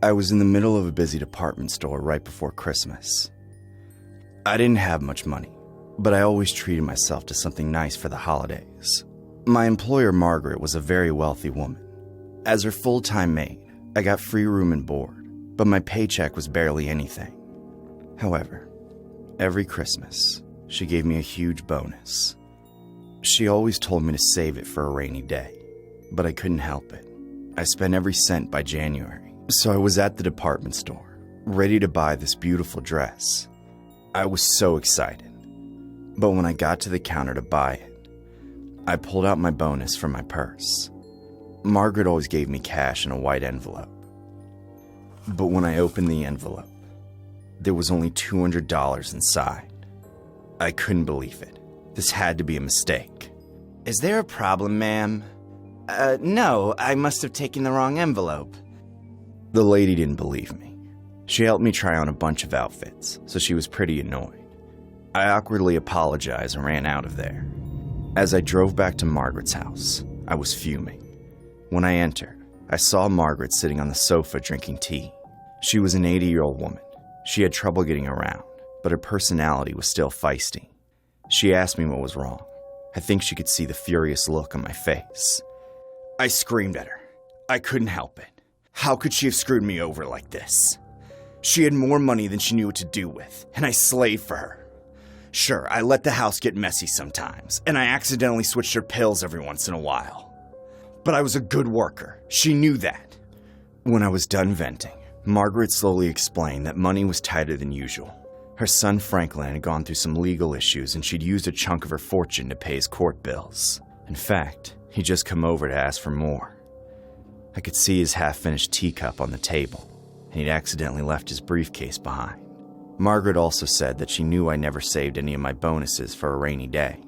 I was in the middle of a busy department store right before Christmas. I didn't have much money, but I always treated myself to something nice for the holidays. My employer, Margaret, was a very wealthy woman. As her full-time maid, I got free room and board, but my paycheck was barely anything. However, every Christmas, she gave me a huge bonus. She always told me to save it for a rainy day, but I couldn't help it. I spent every cent by January, so I was at the department store, ready to buy this beautiful dress. I was so excited, but when I got to the counter to buy it, I pulled out my bonus from my purse. Margaret always gave me cash in a white envelope. But when I opened the envelope, there was only $200 inside. I couldn't believe it. This had to be a mistake. Is there a problem, ma'am? No, I must have taken the wrong envelope. The lady didn't believe me. She helped me try on a bunch of outfits, so she was pretty annoyed. I awkwardly apologized and ran out of there. As I drove back to Margaret's house, I was fuming. When I entered, I saw Margaret sitting on the sofa drinking tea. She was an 80-year-old woman. She had trouble getting around, but her personality was still feisty. She asked me what was wrong. I think she could see the furious look on my face. I screamed at her. I couldn't help it. How could she have screwed me over like this? She had more money than she knew what to do with, and I slaved for her. Sure, I let the house get messy sometimes, and I accidentally switched her pills every once in a while. But I was a good worker. She knew that. When I was done venting, Margaret slowly explained that money was tighter than usual. Her son Franklin had gone through some legal issues, and she'd used a chunk of her fortune to pay his court bills. In fact, he'd just come over to ask for more. I could see his half-finished teacup on the table, and he'd accidentally left his briefcase behind. Margaret also said that she knew I never saved any of my bonuses for a rainy day.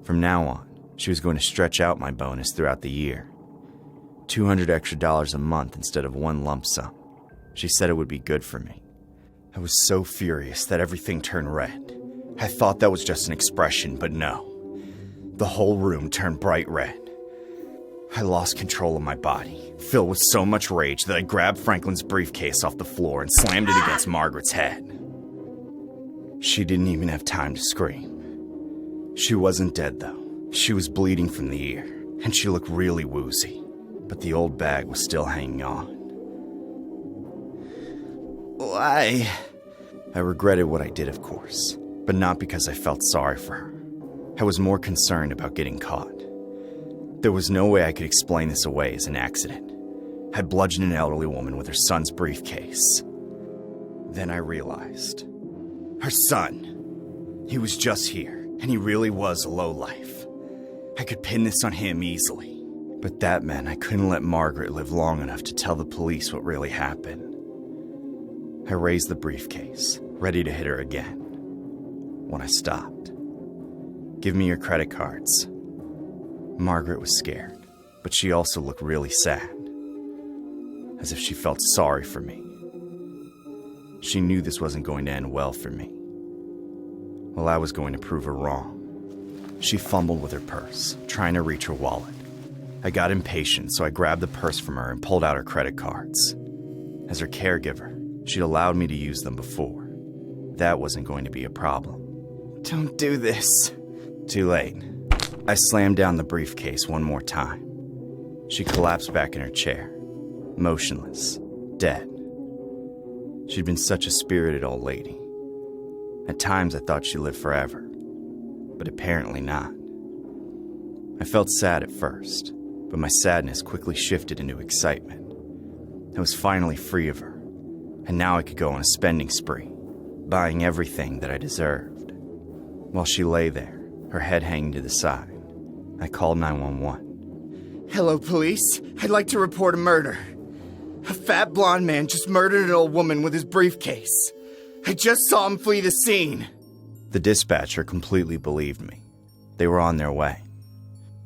From now on, she was going to stretch out my bonus throughout the year. $200 extra a month instead of one lump sum. She said it would be good for me. I was so furious that everything turned red. I thought that was just an expression, but no. The whole room turned bright red. I lost control of my body, filled with so much rage that I grabbed Franklin's briefcase off the floor and slammed it against Margaret's head. She didn't even have time to scream. She wasn't dead, though. She was bleeding from the ear, and she looked really woozy, but the old bag was still hanging on. Why? I regretted what I did, of course, but not because I felt sorry for her. I was more concerned about getting caught. There was no way I could explain this away as an accident. I bludgeoned an elderly woman with her son's briefcase. Then I realized. Her son. He was just here, and he really was a lowlife. I could pin this on him easily. But that meant I couldn't let Margaret live long enough to tell the police what really happened. I raised the briefcase, ready to hit her again, when I stopped. Give me your credit cards. Margaret was scared, but she also looked really sad, as if she felt sorry for me. She knew this wasn't going to end well for me. Well, I was going to prove her wrong. She fumbled with her purse, trying to reach her wallet. I got impatient, so I grabbed the purse from her and pulled out her credit cards. As her caregiver, she'd allowed me to use them before. That wasn't going to be a problem. Don't do this. Too late. I slammed down the briefcase one more time. She collapsed back in her chair, motionless, dead. She'd been such a spirited old lady. At times I thought she lived forever, but apparently not. I felt sad at first, but my sadness quickly shifted into excitement. I was finally free of her, and now I could go on a spending spree, buying everything that I deserved. While she lay there, her head hanging to the side, I called 911. Hello, police. I'd like to report a murder. A fat blonde man just murdered an old woman with his briefcase. I just saw him flee the scene. The dispatcher completely believed me. They were on their way.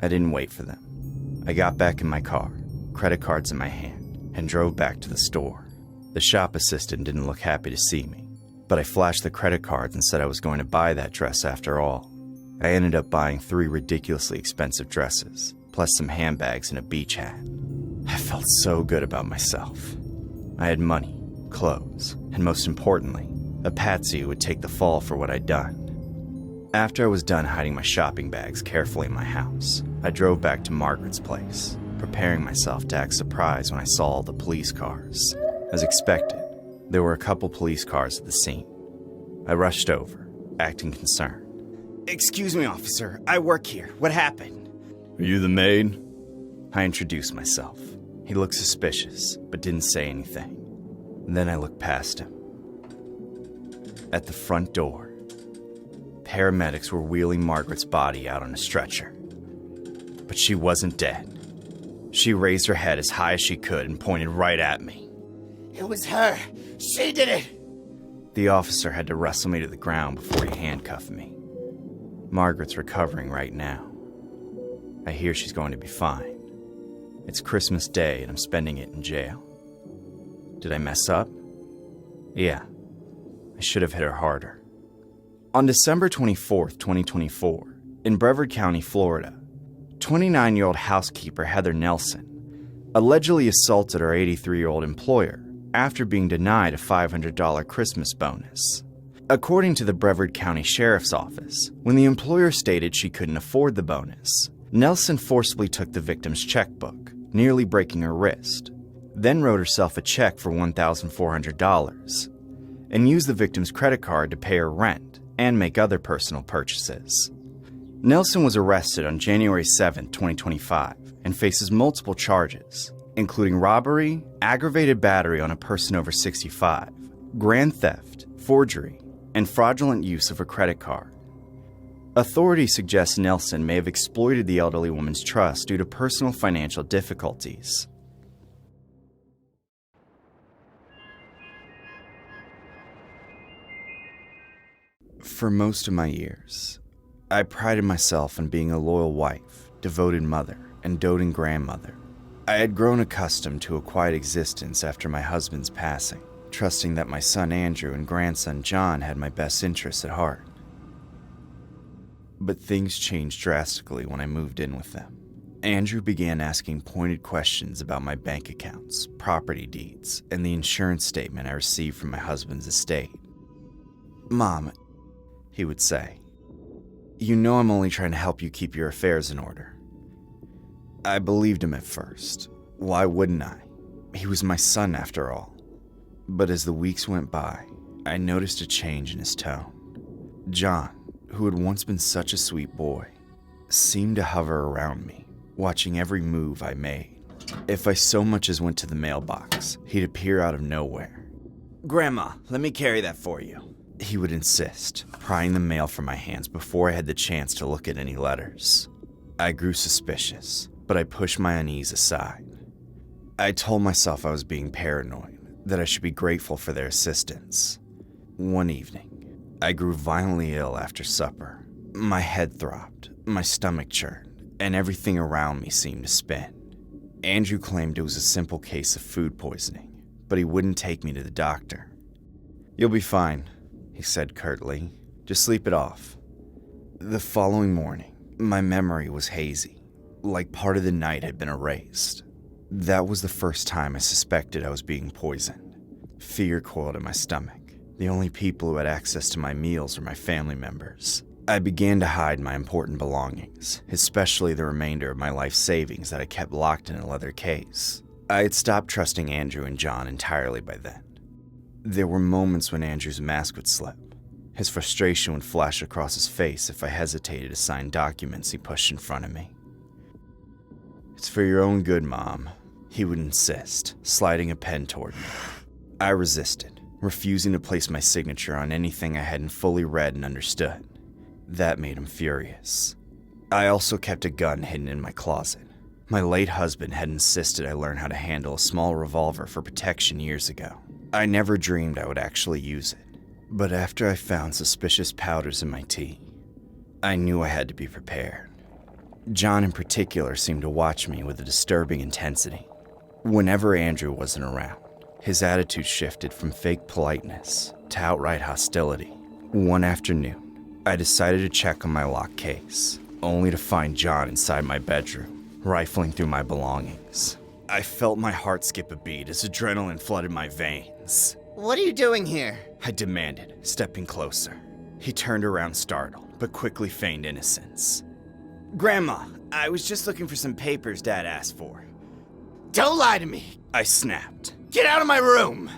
I didn't wait for them. I got back in my car, credit cards in my hand, and drove back to the store. The shop assistant didn't look happy to see me, but I flashed the credit cards and said I was going to buy that dress after all. I ended up buying 3 ridiculously expensive dresses, plus some handbags and a beach hat. I felt so good about myself. I had money, clothes, and most importantly, a patsy who would take the fall for what I'd done. After I was done hiding my shopping bags carefully in my house, I drove back to Margaret's place, preparing myself to act surprised when I saw all the police cars. As expected, there were a couple police cars at the scene. I rushed over, acting concerned. Excuse me, officer. I work here. What happened? Are you the maid? I introduced myself. He looked suspicious, but didn't say anything. Then I looked past him. At the front door, paramedics were wheeling Margaret's body out on a stretcher. But she wasn't dead. She raised her head as high as she could and pointed right at me. It was her. She did it. The officer had to wrestle me to the ground before he handcuffed me. Margaret's recovering right now. I hear she's going to be fine. It's Christmas Day and I'm spending it in jail. Did I mess up? Yeah. I should have hit her harder. On December 24th, 2024, in Brevard County, Florida, 29-year-old housekeeper Heather Nelson allegedly assaulted her 83-year-old employer after being denied a $500 Christmas bonus. According to the Brevard County Sheriff's Office, when the employer stated she couldn't afford the bonus, Nelson forcibly took the victim's checkbook, nearly breaking her wrist, then wrote herself a check for $1,400, and used the victim's credit card to pay her rent and make other personal purchases. Nelson was arrested on January 7, 2025, and faces multiple charges, including robbery, aggravated battery on a person over 65, grand theft, forgery, and fraudulent use of a credit card. Authorities suggest Nelson may have exploited the elderly woman's trust due to personal financial difficulties. For most of my years, I prided myself on being a loyal wife, devoted mother, and doting grandmother. I had grown accustomed to a quiet existence after my husband's passing, trusting that my son Andrew and grandson John had my best interests at heart. But things changed drastically when I moved in with them. Andrew began asking pointed questions about my bank accounts, property deeds, and the insurance statement I received from my husband's estate. "Mom," he would say, "you know I'm only trying to help you keep your affairs in order." I believed him at first. Why wouldn't I? He was my son after all. But as the weeks went by, I noticed a change in his tone. John, who had once been such a sweet boy, seemed to hover around me, watching every move I made. If I so much as went to the mailbox, he'd appear out of nowhere. "Grandma, let me carry that for you," he would insist, prying the mail from my hands before I had the chance to look at any letters. I grew suspicious, but I pushed my unease aside. I told myself I was being paranoid, that I should be grateful for their assistance. One evening, I grew violently ill after supper. My head throbbed, my stomach churned, and everything around me seemed to spin. Andrew claimed it was a simple case of food poisoning, but he wouldn't take me to the doctor. "You'll be fine," he said curtly. "Just sleep it off." The following morning, my memory was hazy, like part of the night had been erased. That was the first time I suspected I was being poisoned. Fear coiled in my stomach. The only people who had access to my meals were my family members. I began to hide my important belongings, especially the remainder of my life savings that I kept locked in a leather case. I had stopped trusting Andrew and John entirely by then. There were moments when Andrew's mask would slip. His frustration would flash across his face if I hesitated to sign documents he pushed in front of me. "It's for your own good, Mom," he would insist, sliding a pen toward me. I resisted, refusing to place my signature on anything I hadn't fully read and understood. That made him furious. I also kept a gun hidden in my closet. My late husband had insisted I learn how to handle a small revolver for protection years ago. I never dreamed I would actually use it, but after I found suspicious powders in my tea, I knew I had to be prepared. John in particular seemed to watch me with a disturbing intensity. Whenever Andrew wasn't around, his attitude shifted from fake politeness to outright hostility. One afternoon, I decided to check on my locked case, only to find John inside my bedroom, rifling through my belongings. I felt my heart skip a beat as adrenaline flooded my veins. What are you doing here? I demanded, stepping closer. He turned around startled, but quickly feigned innocence. Grandma, I was just looking for some papers Dad asked for. Don't lie to me. I snapped. Get out of my room.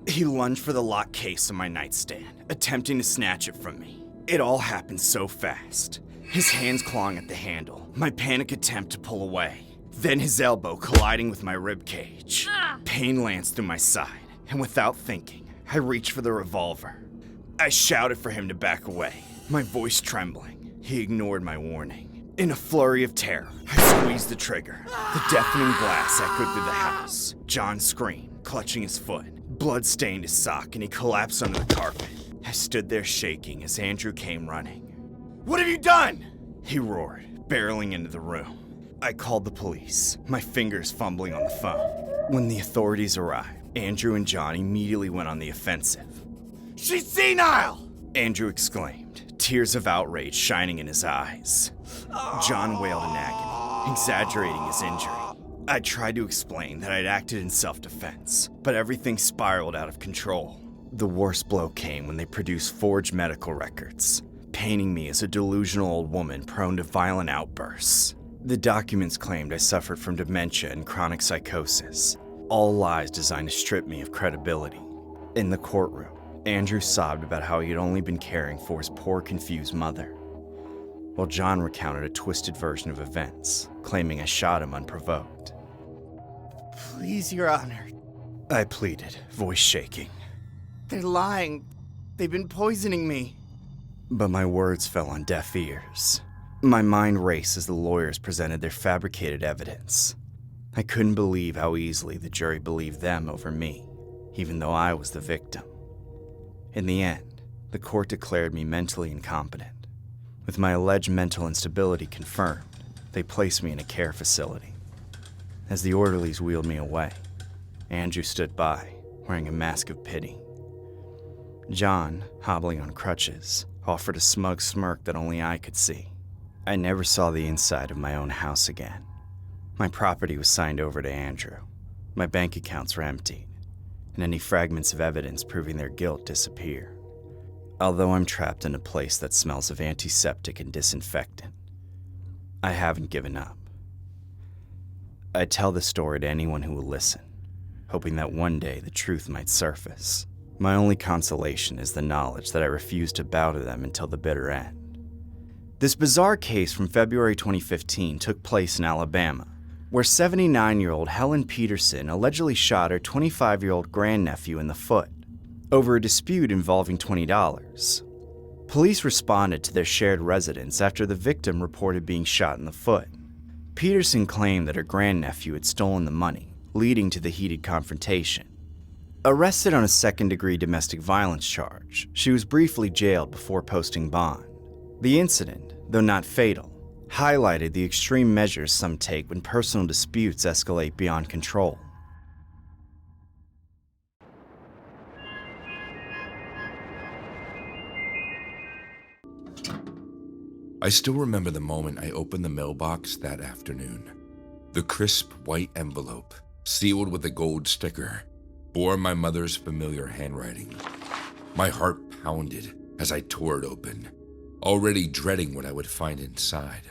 He lunged for the locked case on my nightstand, attempting to snatch it from me. It all happened so fast. His hands clawing at the handle, my panic attempt to pull away. Then his elbow colliding with my rib cage. Pain lanced through my side, and without thinking, I reached for the revolver. I shouted for him to back away, my voice trembling. He ignored my warning. In a flurry of terror, I squeezed the trigger. The deafening blast echoed through the house. John screamed, clutching his foot. Blood stained his sock, and he collapsed under the carpet. I stood there shaking as Andrew came running. What have you done? He roared, barreling into the room. I called the police, my fingers fumbling on the phone. When the authorities arrived, Andrew and John immediately went on the offensive. She's senile! Andrew exclaimed, tears of outrage shining in his eyes. John wailed in agony, exaggerating his injury. I tried to explain that I'd acted in self-defense, but everything spiraled out of control. The worst blow came when they produced forged medical records, painting me as a delusional old woman prone to violent outbursts. The documents claimed I suffered from dementia and chronic psychosis, all lies designed to strip me of credibility. In the courtroom, Andrew sobbed about how he had only been caring for his poor, confused mother, while John recounted a twisted version of events, claiming I shot him unprovoked. Please, Your Honor. I pleaded, voice shaking. They're lying. They've been poisoning me. But my words fell on deaf ears. My mind raced as the lawyers presented their fabricated evidence. I couldn't believe how easily the jury believed them over me, even though I was the victim. In the end, the court declared me mentally incompetent. With my alleged mental instability confirmed, they placed me in a care facility. As the orderlies wheeled me away, Andrew stood by, wearing a mask of pity. John, hobbling on crutches, offered a smug smirk that only I could see. I never saw the inside of my own house again. My property was signed over to Andrew. My bank accounts were emptied, and any fragments of evidence proving their guilt disappeared. Although I'm trapped in a place that smells of antiseptic and disinfectant, I haven't given up. I tell this story to anyone who will listen, hoping that one day the truth might surface. My only consolation is the knowledge that I refuse to bow to them until the bitter end. This bizarre case from February 2015 took place in Alabama, where 79-year-old Helen Peterson allegedly shot her 25-year-old grandnephew in the foot over a dispute involving $20. Police responded to their shared residence after the victim reported being shot in the foot. Peterson claimed that her grandnephew had stolen the money, leading to the heated confrontation. Arrested on a second-degree domestic violence charge, she was briefly jailed before posting bond. The incident, though not fatal, highlighted the extreme measures some take when personal disputes escalate beyond control. I still remember the moment I opened the mailbox that afternoon. The crisp white envelope, sealed with a gold sticker, bore my mother's familiar handwriting. My heart pounded as I tore it open, already dreading what I would find inside.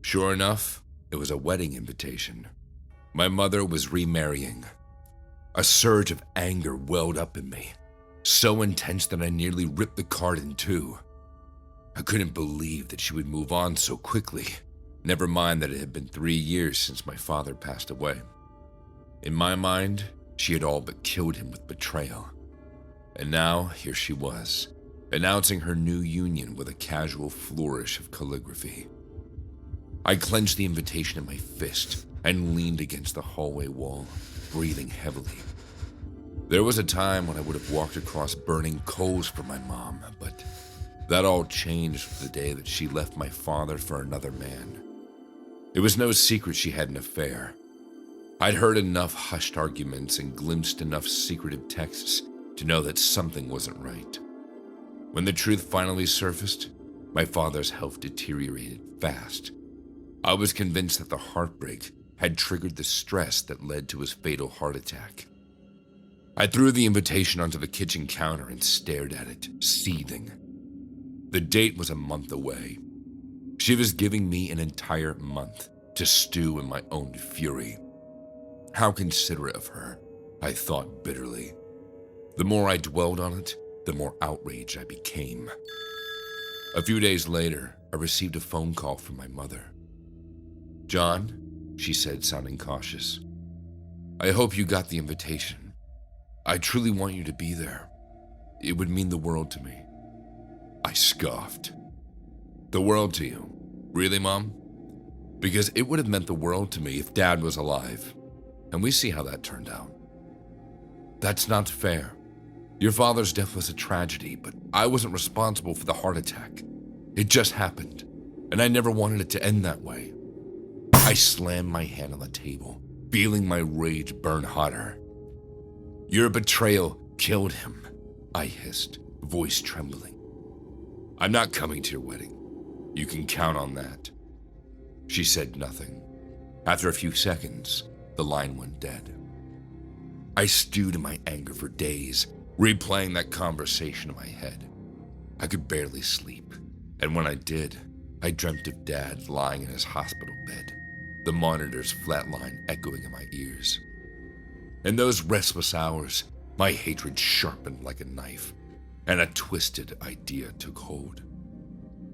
Sure enough, it was a wedding invitation. My mother was remarrying. A surge of anger welled up in me, so intense that I nearly ripped the card in two. I couldn't believe that she would move on so quickly, never mind that it had been 3 years since my father passed away. In my mind, she had all but killed him with betrayal. And now, here she was, announcing her new union with a casual flourish of calligraphy. I clenched the invitation in my fist and leaned against the hallway wall, breathing heavily. There was a time when I would have walked across burning coals for my mom, but that all changed the day that she left my father for another man. It was no secret she had an affair. I'd heard enough hushed arguments and glimpsed enough secretive texts to know that something wasn't right. When the truth finally surfaced, my father's health deteriorated fast. I was convinced that the heartbreak had triggered the stress that led to his fatal heart attack. I threw the invitation onto the kitchen counter and stared at it, seething. The date was a month away. She was giving me an entire month to stew in my own fury. How considerate of her, I thought bitterly. The more I dwelled on it, the more outraged I became. A few days later, I received a phone call from my mother. "John," she said, sounding cautious, "I hope you got the invitation. I truly want you to be there. It would mean the world to me." I scoffed. "The world to you? Really, Mom?" Because it would have meant the world to me if Dad was alive. And we see how that turned out. "That's not fair. Your father's death was a tragedy, but I wasn't responsible for the heart attack. It just happened, and I never wanted it to end that way." I slammed my hand on the table, feeling my rage burn hotter. "Your betrayal killed him," I hissed, voice trembling. "I'm not coming to your wedding. You can count on that." She said nothing. After a few seconds, the line went dead. I stewed in my anger for days, replaying that conversation in my head. I could barely sleep, and when I did, I dreamt of Dad lying in his hospital bed, the monitor's flat line echoing in my ears. In those restless hours, my hatred sharpened like a knife, and a twisted idea took hold.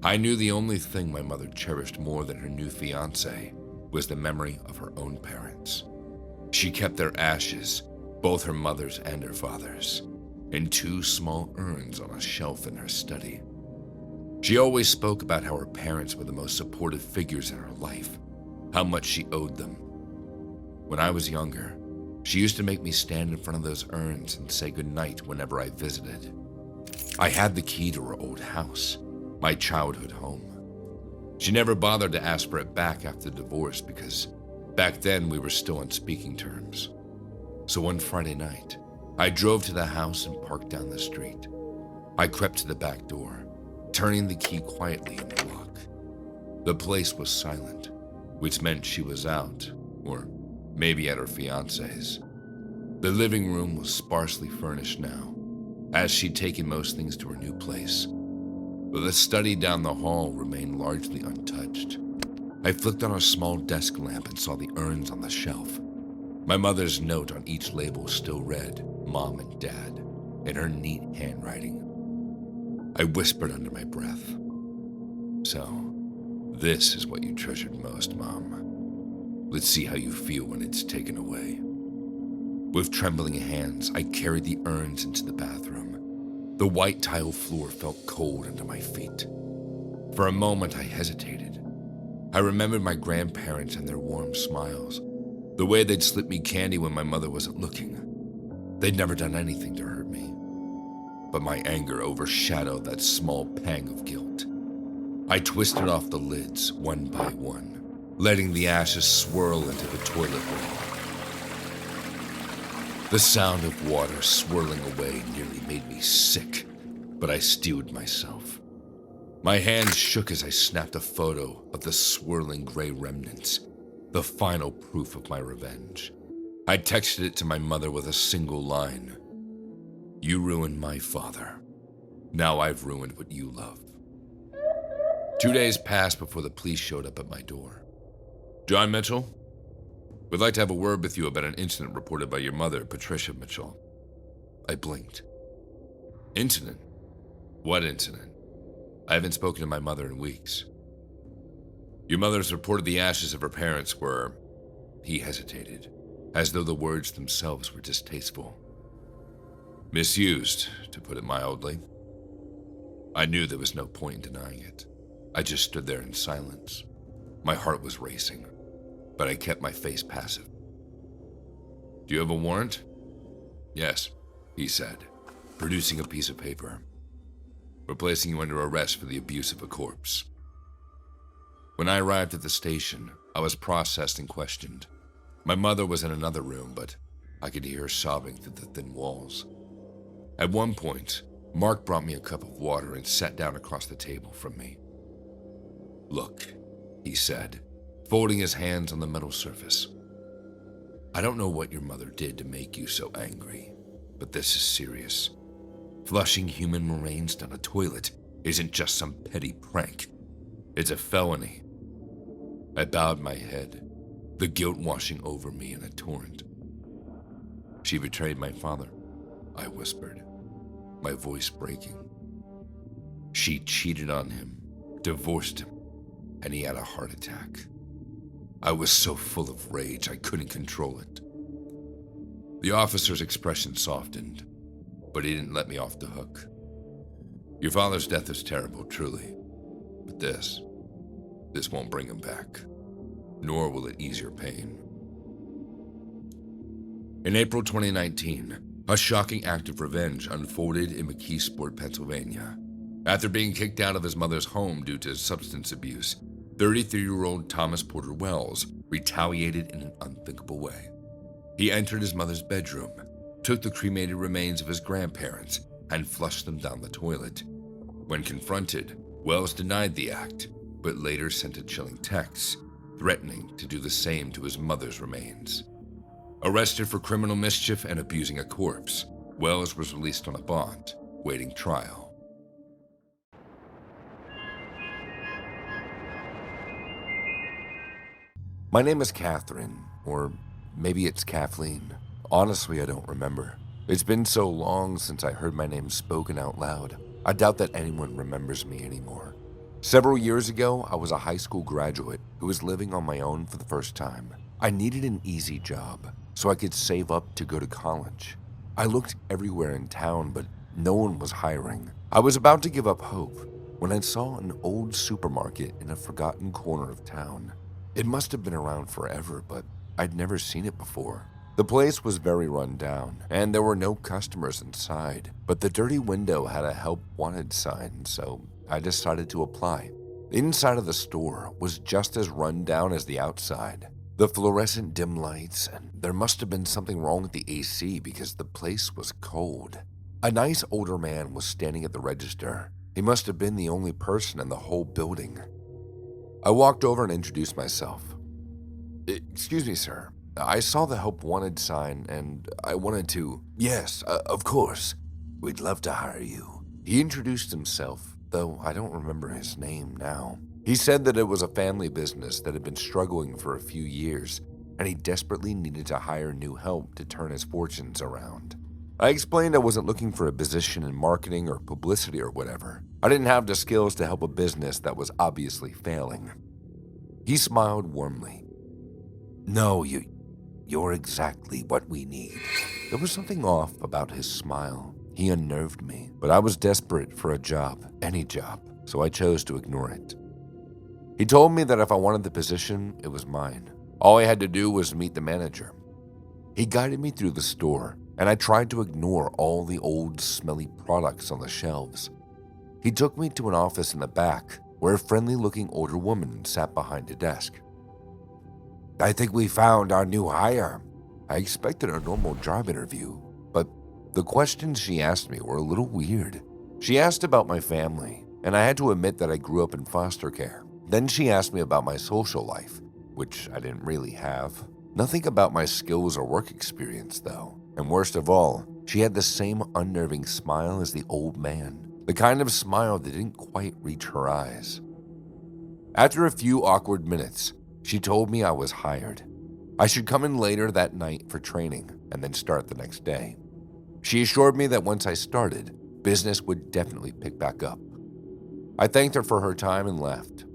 I knew the only thing my mother cherished more than her new fiancé was the memory of her own parents. She kept their ashes, both her mother's and her father's, in 2 small urns on a shelf in her study. She always spoke about how her parents were the most supportive figures in her life, how much she owed them. When I was younger, she used to make me stand in front of those urns and say goodnight whenever I visited. I had the key to her old house, my childhood home. She never bothered to ask for it back after the divorce because back then we were still on speaking terms. So one Friday night, I drove to the house and parked down the street. I crept to the back door, turning the key quietly in the lock. The place was silent, which meant she was out, or maybe at her fiancé's. The living room was sparsely furnished now, as she'd taken most things to her new place. But the study down the hall remained largely untouched. I flicked on a small desk lamp and saw the urns on the shelf. My mother's note on each label still read, "Mom and Dad," in her neat handwriting. I whispered under my breath, "So, this is what you treasured most, Mom. Let's see how you feel when it's taken away." With trembling hands, I carried the urns into the bathroom. The white tile floor felt cold under my feet. For a moment, I hesitated. I remembered my grandparents and their warm smiles, the way they'd slip me candy when my mother wasn't looking. They'd never done anything to hurt me. But my anger overshadowed that small pang of guilt. I twisted off the lids one by one, letting the ashes swirl into the toilet bowl. The sound of water swirling away nearly made me sick, but I steeled myself. My hands shook as I snapped a photo of the swirling gray remnants, the final proof of my revenge. I texted it to my mother with a single line. "You ruined my father. Now I've ruined what you love." 2 days passed before the police showed up at my door. "John Mitchell? We'd like to have a word with you about an incident reported by your mother, Patricia Mitchell." I blinked. "Incident? What incident? I haven't spoken to my mother in weeks." "Your mother's reported the ashes of her parents were..." He hesitated, as though the words themselves were distasteful. "Misused, to put it mildly." I knew there was no point in denying it. I just stood there in silence. My heart was racing, but I kept my face passive. "Do you have a warrant?" "Yes," he said, producing a piece of paper. "We're placing you under arrest for the abuse of a corpse." When I arrived at the station, I was processed and questioned. My mother was in another room, but I could hear her sobbing through the thin walls. At one point, Mark brought me a cup of water and sat down across the table from me. "Look," he said, folding his hands on the metal surface. I don't know what your mother did to make you so angry, but this is serious. Flushing human remains down a toilet isn't just some petty prank. It's a felony. I bowed my head, the guilt washing over me in a torrent. She betrayed my father, I whispered, my voice breaking. She cheated on him, divorced him, and he had a heart attack. I was so full of rage I couldn't control it. The officer's expression softened, but he didn't let me off the hook. Your father's death is terrible, truly, but this won't bring him back, nor will it ease your pain. In April 2019, a shocking act of revenge unfolded in McKeesport, Pennsylvania. After being kicked out of his mother's home due to substance abuse, 33-year-old Thomas Porter Wells retaliated in an unthinkable way. He entered his mother's bedroom, took the cremated remains of his grandparents, and flushed them down the toilet. When confronted, Wells denied the act, but later sent a chilling text, threatening to do the same to his mother's remains. Arrested for criminal mischief and abusing a corpse, Wells was released on a bond, waiting trial. My name is Catherine, or maybe it's Kathleen. Honestly, I don't remember. It's been so long since I heard my name spoken out loud. I doubt that anyone remembers me anymore. Several years ago, I was a high school graduate who was living on my own for the first time. I needed an easy job so I could save up to go to college. I looked everywhere in town, but no one was hiring. I was about to give up hope when I saw an old supermarket in a forgotten corner of town. It must have been around forever, but I'd never seen it before. The place was very run down, and there were no customers inside, but the dirty window had a help wanted sign, so I decided to apply. The inside of the store was just as run down as the outside. The fluorescent dim lights, and there must have been something wrong with the AC because the place was cold. A nice older man was standing at the register. He must have been the only person in the whole building. I walked over and introduced myself. "Excuse me, sir. I saw the help wanted sign and I wanted to..." "Yes, of course. We'd love to hire you." He introduced himself, though I don't remember his name now. He said that it was a family business that had been struggling for a few years, and he desperately needed to hire new help to turn his fortunes around. I explained I wasn't looking for a position in marketing or publicity or whatever. I didn't have the skills to help a business that was obviously failing. He smiled warmly. "No, you're exactly what we need." There was something off about his smile. He unnerved me, but I was desperate for a job, any job, so I chose to ignore it. He told me that if I wanted the position, it was mine. All I had to do was meet the manager. He guided me through the store, and I tried to ignore all the old, smelly products on the shelves. He took me to an office in the back, where a friendly-looking older woman sat behind a desk. "I think we found our new hire." I expected a normal job interview, but the questions she asked me were a little weird. She asked about my family, and I had to admit that I grew up in foster care. Then she asked me about my social life, which I didn't really have. Nothing about my skills or work experience, though. And worst of all, she had the same unnerving smile as the old man, the kind of smile that didn't quite reach her eyes. After a few awkward minutes, she told me I was hired. I should come in later that night for training and then start the next day. She assured me that once I started, business would definitely pick back up. I thanked her for her time and left.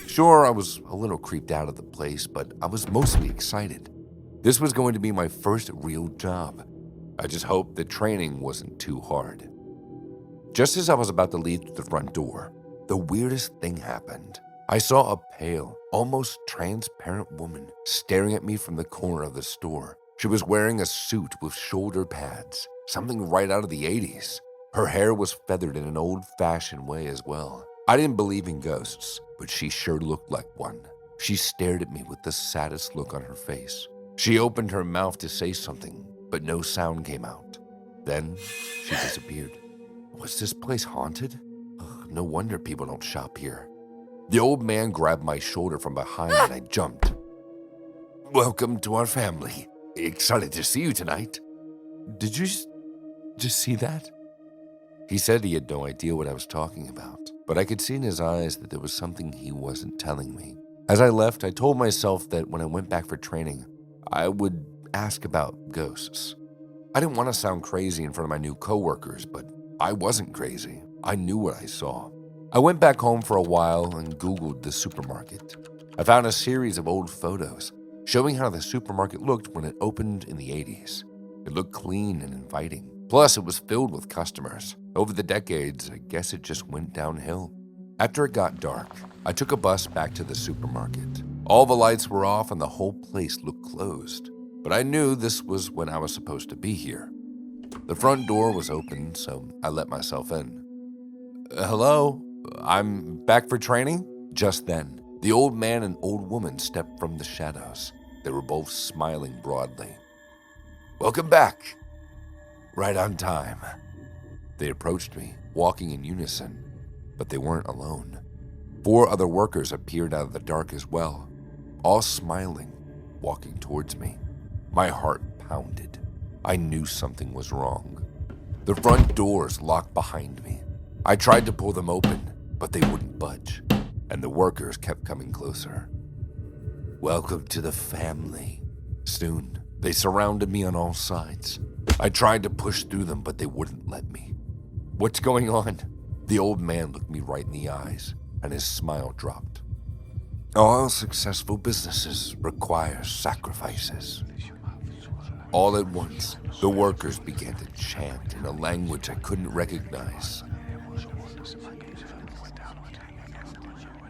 Sure, I was a little creeped out of the place, but I was mostly excited. This was going to be my first real job. I just hoped the training wasn't too hard. Just as I was about to leave through the front door, the weirdest thing happened. I saw a pale, almost transparent woman staring at me from the corner of the store. She was wearing a suit with shoulder pads, something right out of the 80s. Her hair was feathered in an old-fashioned way as well. I didn't believe in ghosts, but she sure looked like one. She stared at me with the saddest look on her face. She opened her mouth to say something, but no sound came out. Then she disappeared. Was this place haunted? Ugh, no wonder people don't shop here. The old man grabbed my shoulder from behind and I jumped. "Welcome to our family," Excited to see you tonight. Did you just see that? He said he had no idea what I was talking about, but I could see in his eyes that there was something he wasn't telling me. As I left, I told myself that when I went back for training, I would ask about ghosts. I didn't want to sound crazy in front of my new coworkers, but I wasn't crazy. I knew what I saw. I went back home for a while and Googled the supermarket. I found a series of old photos showing how the supermarket looked when it opened in the 80s. It looked clean and inviting. Plus, it was filled with customers. Over the decades, I guess it just went downhill. After it got dark, I took a bus back to the supermarket. All the lights were off and the whole place looked closed. But I knew this was when I was supposed to be here. The front door was open, so I let myself in. Hello? I'm back for training? Just then, the old man and old woman stepped from the shadows. They were both smiling broadly. Welcome back. Right on time. They approached me, walking in unison, but they weren't alone. 4 other workers appeared out of the dark as well, all smiling, walking towards me. My heart pounded. I knew something was wrong. The front doors locked behind me. I tried to pull them open, but they wouldn't budge, and the workers kept coming closer. Welcome to the family. Soon, they surrounded me on all sides. I tried to push through them, but they wouldn't let me. What's going on? The old man looked me right in the eyes, and his smile dropped. All successful businesses require sacrifices. All at once, the workers began to chant in a language I couldn't recognize.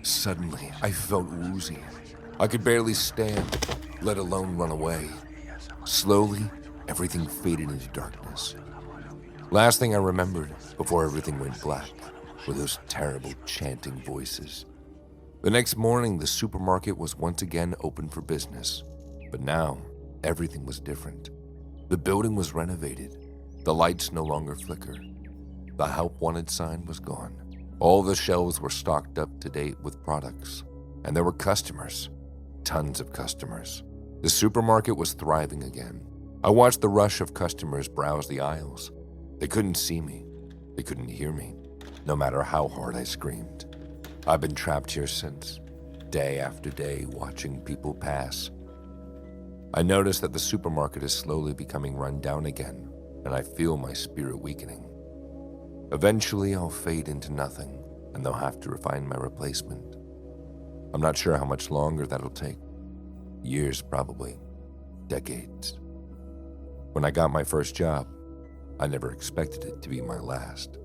Suddenly, I felt woozy. I could barely stand, let alone run away. Slowly, everything faded into darkness. Last thing I remembered, before everything went black, were those terrible chanting voices. The next morning, the supermarket was once again open for business. But now, everything was different. The building was renovated. The lights no longer flickered. The help wanted sign was gone. All the shelves were stocked up to date with products. And there were customers. Tons of customers. The supermarket was thriving again. I watched the rush of customers browse the aisles. They couldn't see me. They couldn't hear me, no matter how hard I screamed. I've been trapped here since, day after day, watching people pass. I notice that the supermarket is slowly becoming run down again, and I feel my spirit weakening. Eventually, I'll fade into nothing, and they'll have to find my replacement. I'm not sure how much longer that'll take. Years, probably. Decades. When I got my first job, I never expected it to be my last.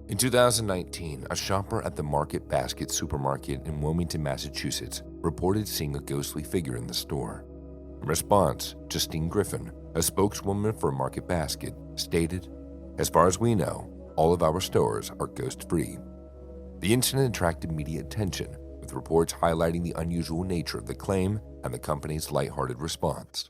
In 2019, a shopper at the Market Basket supermarket in Wilmington, Massachusetts, reported seeing a ghostly figure in the store. In response, Justine Griffin, a spokeswoman for Market Basket, stated, "As far as we know, all of our stores are ghost-free." The incident attracted media attention, with reports highlighting the unusual nature of the claim and the company's lighthearted response.